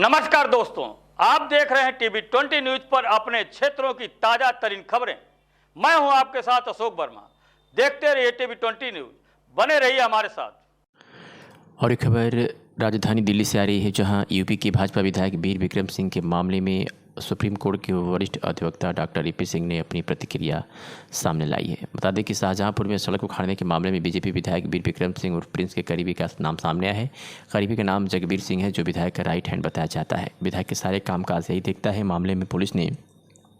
नमस्कार दोस्तों, आप देख रहे हैं टीवी 20 न्यूज पर अपने क्षेत्रों की ताजा तरीन खबरें। मैं हूं आपके साथ अशोक वर्मा। देखते रहिए टीवी 20 न्यूज, बने रहिए हमारे साथ। और एक खबर राजधानी दिल्ली से आ रही है, जहां यूपी के भाजपा विधायक वीर विक्रम सिंह के मामले में सुप्रीम कोर्ट के वरिष्ठ अधिवक्ता डॉक्टर ईपी सिंह ने अपनी प्रतिक्रिया सामने लाई है। बता दें कि शाहजहांपुर में सड़क उखाड़ने के मामले में बीजेपी विधायक वीर विक्रम सिंह और प्रिंस के करीबी का नाम सामने आया है। करीबी का नाम जगबीर सिंह है, जो विधायक का राइट हैंड बताया जाता है। विधायक के सारे कामकाज यही देखता है। मामले में पुलिस ने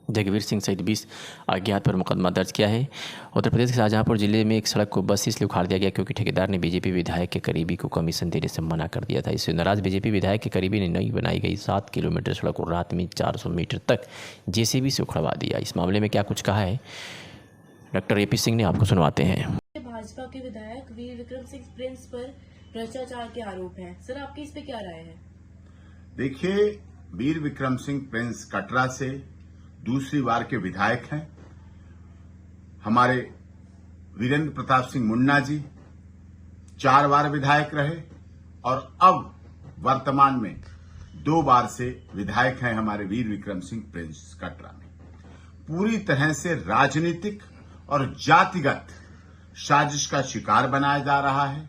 जगबीर सिंह सहित 20 अज्ञात पर मुकदमा दर्ज किया है। उत्तर प्रदेश के शाहजहांपुर जिले में एक सड़क को बस इसलिए उखाड़ दिया गया क्योंकि ठेकेदार ने बीजेपी विधायक के करीबी को कमीशन देने से मना कर दिया था। इससे नाराज बीजेपी विधायक के करीबी ने नई बनाई गई 7 किलोमीटर सड़क को रात में 400 मीटर तक जेसीबी से उखड़वा दिया। इस मामले में क्या कुछ कहा है डॉक्टर ईपी सिंह ने, आपको सुनवाते हैं। भाजपा के विधायक वीर विक्रम सिंह प्रिंस पर भ्रष्टाचार के आरोप हैं। सर, आपकी इस पे क्या राय है? देखिए, वीर विक्रम सिंह प्रिंस कटरा से दूसरी बार के विधायक हैं। हमारे वीरेंद्र प्रताप सिंह मुन्ना जी 4 बार विधायक रहे और अब वर्तमान में 2 बार से विधायक हैं हमारे वीर विक्रम सिंह प्रिंस कटरा में। पूरी तरह से राजनीतिक और जातिगत साजिश का शिकार बनाया जा रहा है।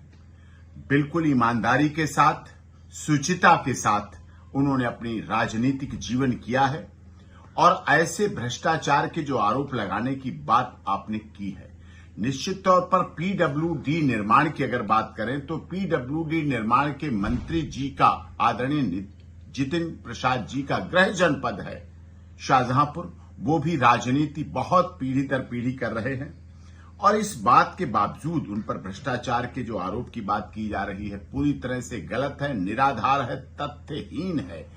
बिल्कुल ईमानदारी के साथ, शुचिता के साथ उन्होंने अपनी राजनीतिक जीवन किया है और ऐसे भ्रष्टाचार के जो आरोप लगाने की बात आपने की है, निश्चित तौर पर पीडब्ल्यूडी निर्माण की अगर बात करें तो पीडब्ल्यूडी निर्माण के मंत्री जी का, आदरणीय जितिन प्रसाद जी का गृह जनपद है शाहजहांपुर। वो भी राजनीति बहुत पीढ़ी दर पीढ़ी कर रहे हैं और इस बात के बावजूद उन पर भ्रष्टाचार के जो आरोप की बात की जा रही है पूरी तरह से गलत है, निराधार है, तथ्यहीन है।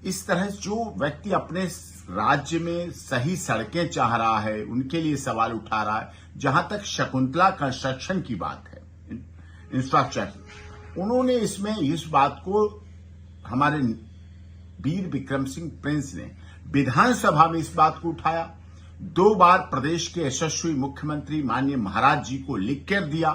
इस तरह जो व्यक्ति अपने राज्य में सही सड़कें चाह रहा है, उनके लिए सवाल उठा रहा है। जहां तक शकुंतला कंस्ट्रक्शन की बात है, इंफ्रास्ट्रक्चर, उन्होंने इसमें इस बात को हमारे वीर विक्रम सिंह प्रिंस ने विधानसभा में इस बात को उठाया। 2 बार प्रदेश के यशस्वी मुख्यमंत्री माननीय महाराज जी को लिख कर दिया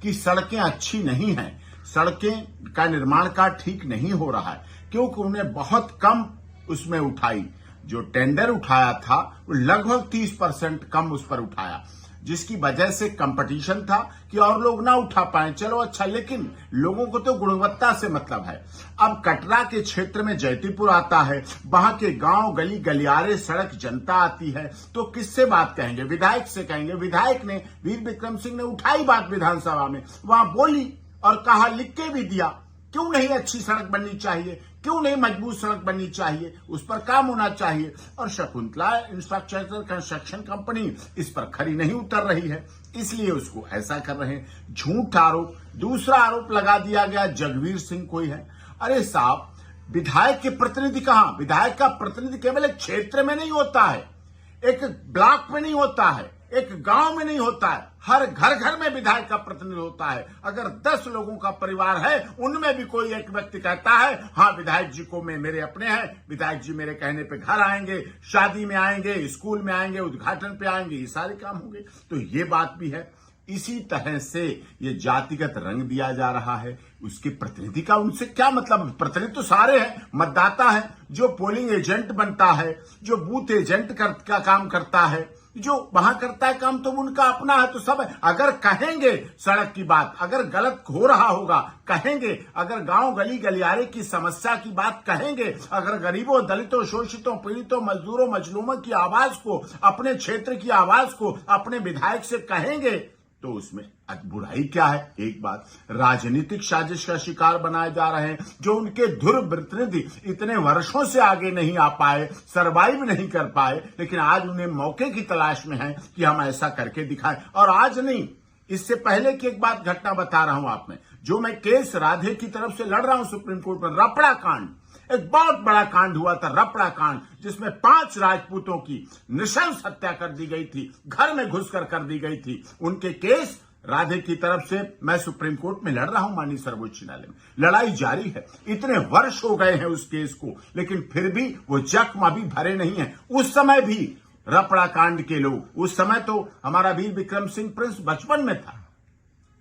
कि सड़कें अच्छी नहीं हैं, सड़कें का निर्माण का ठीक नहीं हो रहा है, क्योंकि उन्हें बहुत कम उसमें उठाई। जो टेंडर उठाया था वो लगभग 30% कम उस पर उठाया, जिसकी वजह से कंपटीशन था कि और लोग ना उठा पाए। चलो अच्छा, लेकिन लोगों को तो गुणवत्ता से मतलब है। अब कटरा के क्षेत्र में जयतीपुर आता है, वहां के गांव गली गलियारे सड़क जनता आती है, तो किससे बात कहेंगे? विधायक से कहेंगे। विधायक ने, वीर विक्रम सिंह ने उठाई बात विधानसभा में, वहां बोली और कहा, लिख के भी दिया, क्यों नहीं अच्छी सड़क बननी चाहिए, क्यों नहीं मजबूत सड़क बननी चाहिए, उस पर काम होना चाहिए। और शकुंतला इंफ्रास्ट्रक्चर कंस्ट्रक्शन कंपनी इस पर खरी नहीं उतर रही है, इसलिए उसको ऐसा कर रहे हैं। झूठ आरोप। दूसरा आरोप लगा दिया गया जगबीर सिंह कोई है। अरे साहब, विधायक के प्रतिनिधि कहां? विधायक का प्रतिनिधि केवल एक क्षेत्र में नहीं होता है, एक ब्लॉक में नहीं होता है, एक गांव में नहीं होता है, हर घर घर में विधायक का प्रतिनिधि होता है। अगर 10 लोगों का परिवार है, उनमें भी कोई एक व्यक्ति कहता है, हाँ विधायक जी को मेरे अपने हैं, विधायक जी मेरे कहने पे घर आएंगे, शादी में आएंगे, स्कूल में आएंगे, उद्घाटन पे आएंगे, ये सारे काम होंगे। तो ये बात भी है। इसी तरह से ये जातिगत रंग दिया जा रहा है। उसके प्रतिनिधि का उनसे क्या मतलब? प्रतिनिधि तो सारे हैं, मतदाता है, जो पोलिंग एजेंट बनता है, जो बूथ एजेंट का काम करता है, जो वहां करता है काम, तो उनका अपना है, तो सब है। अगर कहेंगे सड़क की बात, अगर गलत हो रहा होगा कहेंगे, अगर गांव गली गलियारे की समस्या की बात कहेंगे, अगर गरीबों, दलितों, शोषितों, पीड़ितों, मजदूरों, मजलूमों की आवाज को, अपने क्षेत्र की आवाज को अपने विधायक से कहेंगे, तो उसमें बुराई क्या है? एक बात, राजनीतिक साजिश का शिकार बनाए जा रहे हैं। जो उनके धुर प्रतिनिधि इतने वर्षों से आगे नहीं आ पाए, सरवाइव नहीं कर पाए, लेकिन आज उन्हें मौके की तलाश में है कि हम ऐसा करके दिखाएं। और आज नहीं, इससे पहले की एक बात, घटना बता रहा हूं आप में, जो मैं केस राधे की तरफ से लड़ रहा हूं सुप्रीम कोर्ट में, रपड़ा कांड, एक बहुत बड़ा कांड हुआ था, रपड़ा कांड, जिसमें 5 राजपूतों की नृशंस हत्या कर दी गई थी, घर में घुसकर दी गई थी। उनके केस राधे की तरफ से मैं सुप्रीम कोर्ट में लड़ रहा हूं, माननीय सर्वोच्च न्यायालय में लड़ाई जारी है। इतने वर्ष हो गए हैं उस केस को, लेकिन फिर भी वो जख्म अभी भरे नहीं है। उस समय भी रपड़ा कांड के लोग, उस समय तो हमारा वीर विक्रम सिंह प्रिंस बचपन में था,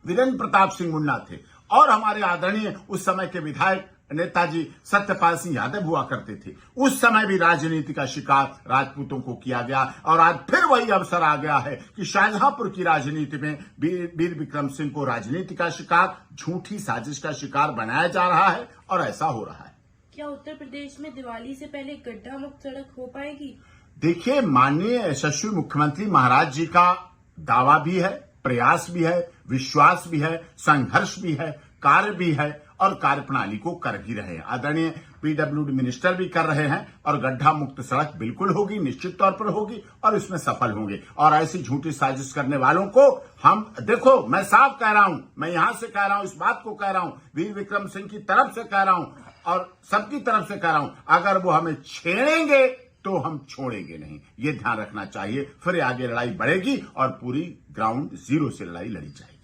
वीरेंद्र प्रताप सिंह मुन्ना थे और हमारे आदरणीय उस समय के विधायक नेताजी सत्यपाल सिंह यादव हुआ करते थे, उस समय भी राजनीति का शिकार राजपूतों को किया गया। और आज फिर वही अवसर आ गया है कि शाहजहांपुर की राजनीति में वीर विक्रम सिंह को राजनीति का शिकार, झूठी साजिश का शिकार बनाया जा रहा है और ऐसा हो रहा है। क्या उत्तर प्रदेश में दिवाली से पहले गड्ढा मुक्त सड़क हो पाएगी? देखिए, माननीय यशस्वी मुख्यमंत्री महाराज जी का दावा भी है, प्रयास भी है, विश्वास भी है, संघर्ष भी है, कार्य भी है और कार्यप्रणाली को कर भी रहे हैं। आदरणीय पीडब्ल्यूडी मिनिस्टर भी कर रहे हैं और गड्ढा मुक्त सड़क बिल्कुल होगी, निश्चित तौर पर होगी और इसमें सफल होंगे। और ऐसी झूठी साजिश करने वालों को हम, देखो मैं साफ कह रहा हूं, मैं यहां से कह रहा हूं, इस बात को कह रहा हूं, वीर विक्रम सिंह की तरफ से कह रहा हूं और सबकी तरफ से कह रहा हूं, अगर वो हमें छेड़ेंगे तो हम छोड़ेंगे नहीं, ये ध्यान रखना चाहिए। फिर आगे लड़ाई बढ़ेगी और पूरी ग्राउंड जीरो से लड़ाई लड़ी जाएगी।